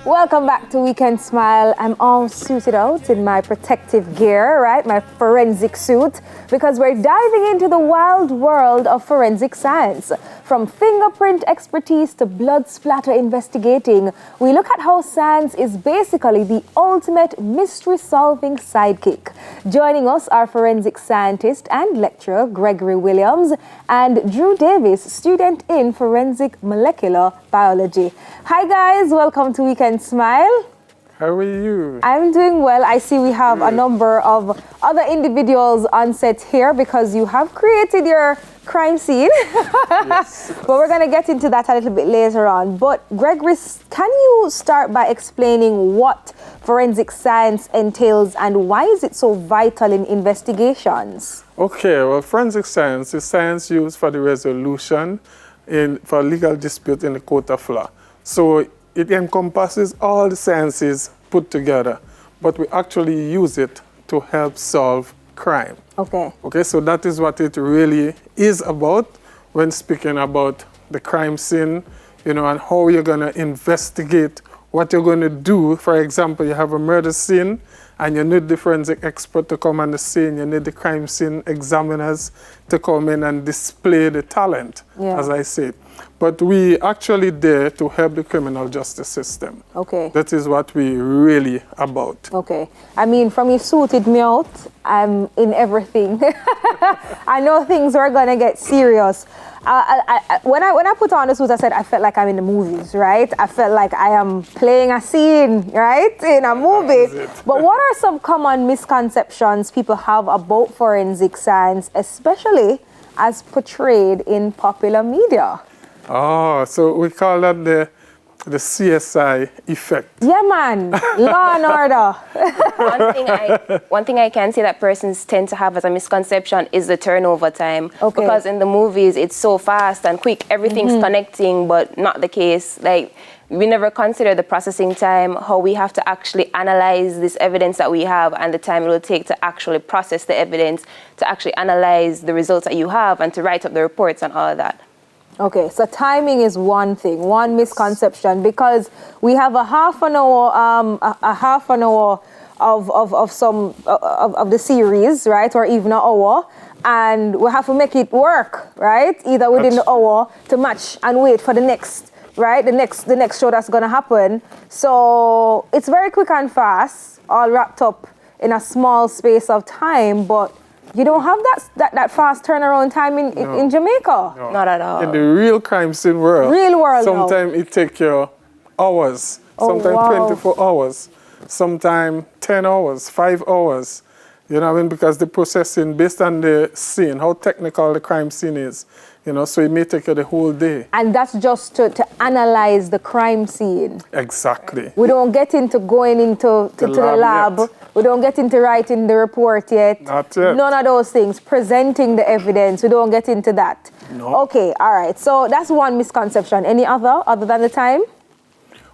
Welcome back to Weekend Smile. I'm all suited out in my protective gear, right? My forensic suit, because we're diving into the wild world of forensic science. From fingerprint expertise to blood splatter investigating, we look at how science is basically the ultimate mystery-solving sidekick. Joining us are forensic scientist and lecturer Gregory Williams and Drew Davis, student in forensic molecular biology. Hi guys, welcome to Weekend Smile. How are you? I'm doing well. I see we have a number of other individuals on set here because you have created your crime scene. Yes. But we're going to get into that a little bit later on. But Gregory, can you start by explaining what forensic science entails and why is it so vital in investigations? Okay, well, forensic science is science used for the resolution for legal dispute in the court of law. So it encompasses all the sciences put together, but we actually use it to help solve crime. Okay. Okay, so that is what it really is about when speaking about the crime scene, and how you're going to investigate what you're going to do. For example, you have a murder scene and you need the forensic expert to come on the scene. You need the crime scene examiners to come in and display the talent, as I said. But we actually there to help the criminal justice system. Okay. That is what we really about. Okay. I mean, from you suited me out, I'm in everything. I know things are going to get serious. When I put on the suit, I said I felt like I'm in the movies, right? I felt like I am playing a scene, right, in a movie. But what are some common misconceptions people have about forensic science, especially as portrayed in popular media? Oh, so we call that the CSI effect. Yeah, man. Law and order. One thing I can say that persons tend to have as a misconception is the turnover time. Okay. Because in the movies, it's so fast and quick. Everything's connecting, but not the case. Like, we never consider the processing time, how we have to actually analyze this evidence that we have and the time it will take to actually process the evidence, to actually analyze the results that you have and to write up the reports and all of that. Okay, so timing is one thing, one misconception, because we have a half an hour of the series, right, or even an hour, and we have to make it work, right, either within the hour to match and wait for the next, right, the next show that's going to happen. So it's very quick and fast, all wrapped up in a small space of time, but you don't have that fast turnaround time in Jamaica. No. Not at all. In the real crime scene world, sometimes it takes you hours, sometimes 24 hours, sometimes 10 hours, 5 hours. You know what I mean? Because the processing based on the scene, how technical the crime scene is, so it may take you the whole day. And that's just to analyze the crime scene. Exactly. We don't get into going into the lab. Yet. We don't get into writing the report yet. Not yet. None of those things. Presenting the evidence. We don't get into that. No. Okay, all right. So that's one misconception. Any other than the time?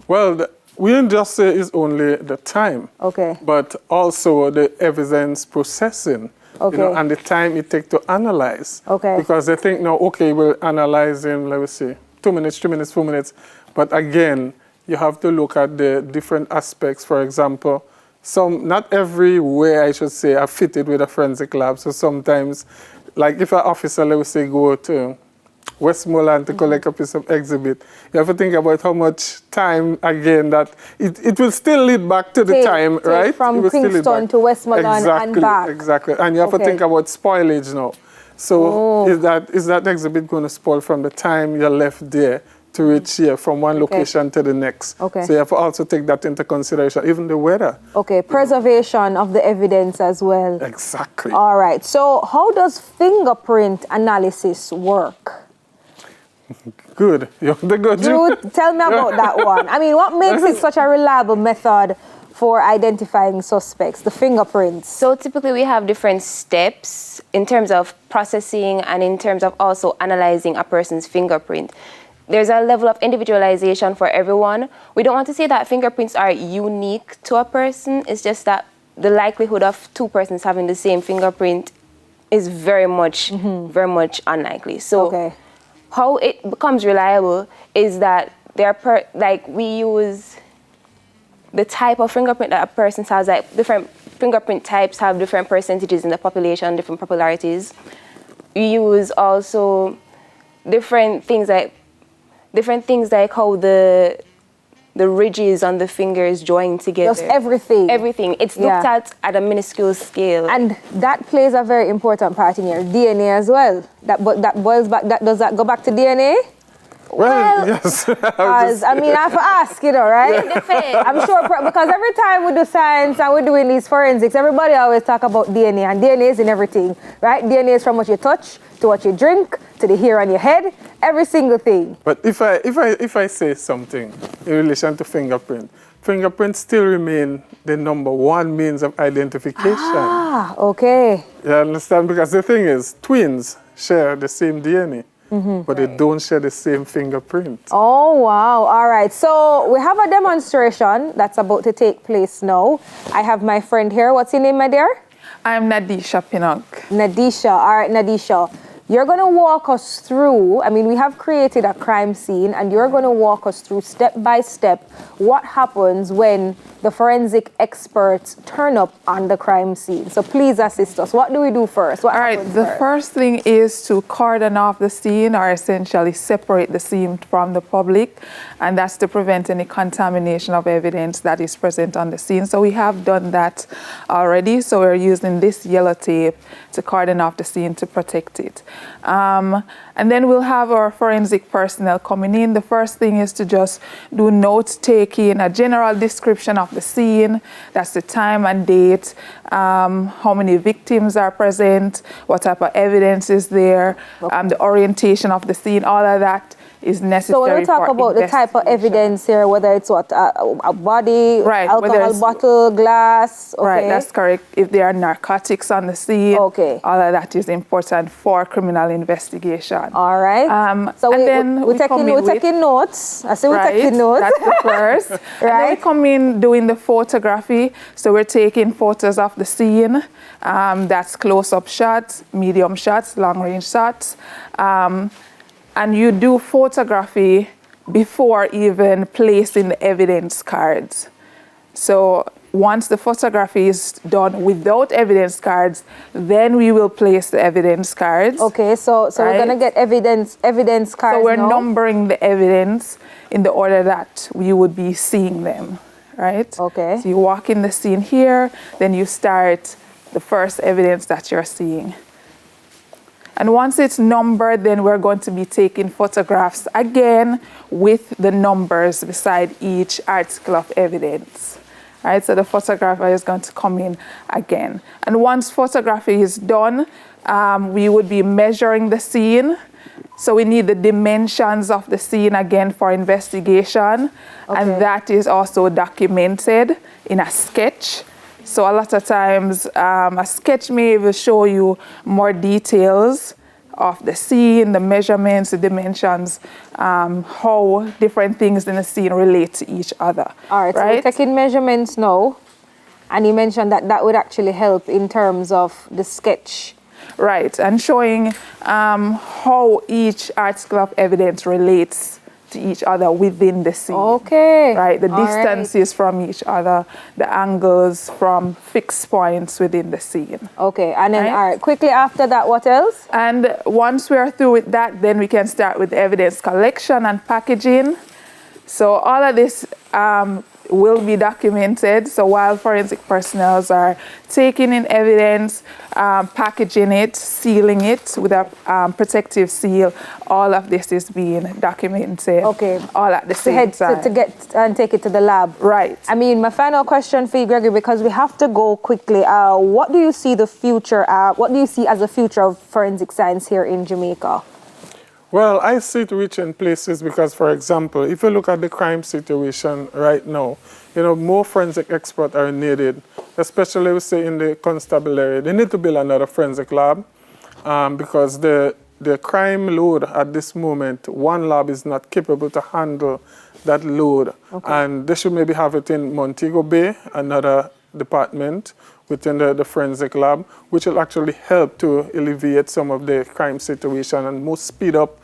Well, we didn't just say it's only the time. Okay. But also the evidence processing. Okay. And the time it takes to analyze. Okay. Because they think, now, okay, we'll analyze in, let me see, 2 minutes, 3 minutes, 4 minutes. But again, you have to look at the different aspects. For example, not everywhere, I should say, are fitted with a forensic lab. So sometimes, like if an officer, let me say, go to Westmoreland to collect a piece of exhibit, you have to think about how much time, again, that it will still lead back to the time, right? From Kingston to Westmoreland and back. Exactly. And you have to think about spoilage now. So is that exhibit going to spoil from the time you're left there to reach here from one location to the next? Okay. So you have to also take that into consideration, even the weather. Okay, preservation of the evidence as well. Exactly. All right. So how does fingerprint analysis work? Good. You have to go Drew, tell me about that one. I mean, what makes it such a reliable method for identifying suspects, the fingerprints? So typically we have different steps in terms of processing and in terms of also analyzing a person's fingerprint. There's a level of individualization for everyone. We don't want to say that fingerprints are unique to a person. It's just that the likelihood of two persons having the same fingerprint is very much unlikely. So how it becomes reliable is that we use the type of fingerprint that a person has, like different fingerprint types have different percentages in the population, different popularities. We use also different things like how the ridges on the fingers join together. Just everything. Everything. It's looked at a minuscule scale. And that plays a very important part in your DNA as well. That boils back. Does that go back to DNA? Well, yes. Because, I mean, I have to ask, you know, right? I'm sure, because every time we do science and we're doing these forensics, everybody always talk about DNA, and DNA is in everything, right? DNA is from what you touch, to what you drink, to the hair on your head, every single thing. But if I say something in relation to fingerprints still remain the #1 means of identification. Ah, okay. You understand? Because the thing is, twins share the same DNA. But they don't share the same fingerprint. Oh, wow. All right. So we have a demonstration that's about to take place now. I have my friend here. What's your name, my dear? I'm Nadisha Pinnock. Nadisha. All right, Nadisha. You're going to walk us through, I mean, we have created a crime scene, and you're going to walk us through step by step what happens when the forensic experts turn up on the crime scene. So please assist us. What do we do first? What All right, the first thing is to cordon off the scene, or essentially separate the scene from the public, and that's to prevent any contamination of evidence that is present on the scene. So we have done that already. So we're using this yellow tape to cordon off the scene to protect it. And then we'll have our forensic personnel coming in. The first thing is to just do note-taking, a general description of the scene. That's the time and date, how many victims are present, what type of evidence is there, the orientation of the scene, all of that is necessary. So when we talk about the type of evidence here, whether it's what, a body, right, alcohol bottle, glass, okay. Right, that's correct. If there are narcotics on the scene, okay, all of that is important for criminal investigation. All right. So we're taking notes. I say we're taking notes. That's the first. Right. And then we come in doing the photography. So we're taking photos of the scene. That's close-up shots, medium shots, long-range shots. And you do photography before even placing the evidence cards. So once the photography is done without evidence cards, then we will place the evidence cards. Okay, so right? We're gonna get evidence cards. So we're numbering the evidence in the order that we would be seeing them, right? Okay. So you walk in the scene here, then you start the first evidence that you're seeing. And once it's numbered, then we're going to be taking photographs again with the numbers beside each article of evidence. Right, so the photographer is going to come in again. And once photography is done, we would be measuring the scene. So we need the dimensions of the scene again for investigation. Okay. And that is also documented in a sketch. So a lot of times, a sketch may even show you more details of the scene, the measurements, the dimensions, how different things in the scene relate to each other. All right, so we're taking measurements now, and you mentioned that that would actually help in terms of the sketch. Right, and showing how each article of evidence relates to each other within the scene. Okay. Right, the distances from each other, the angles from fixed points within the scene. Okay, and then, all right, quickly after that, what else? And once we're through with that, then we can start with evidence collection and packaging. So all of this will be documented. So while forensic personnel are taking in evidence, packaging it, sealing it with a protective seal, all of this is being documented. Okay. All at the same time. To get and take it to the lab. Right. I mean, my final question for you, Gregory, because we have to go quickly. What do you see the future? What do you see as the future of forensic science here in Jamaica? Well, I see it reaching places because, for example, if you look at the crime situation right now, you know, more forensic experts are needed, especially, we say, in the constabulary. They need to build another forensic lab because the crime load at this moment, one lab is not capable to handle that load. Okay. And they should maybe have it in Montego Bay, another department within the forensic lab, which will actually help to alleviate some of the crime situation and speed up,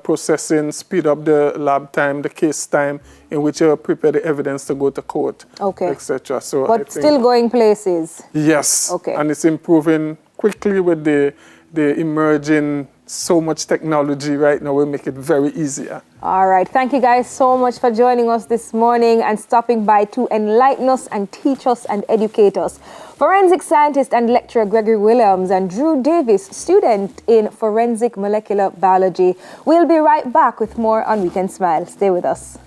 processing, speed up the lab time, the case time in which you prepare the evidence to go to court, etc. So but still going places. Yes. Okay. And it's improving quickly with the emerging so much technology right now. We make it very easier. All right. Thank you guys so much for joining us this morning and stopping by to enlighten us and teach us and educate us. Forensic scientist and lecturer Gregory Williams and Drew Davis, student in forensic molecular biology. We'll be right back with more on Weekend Smile. Stay with us.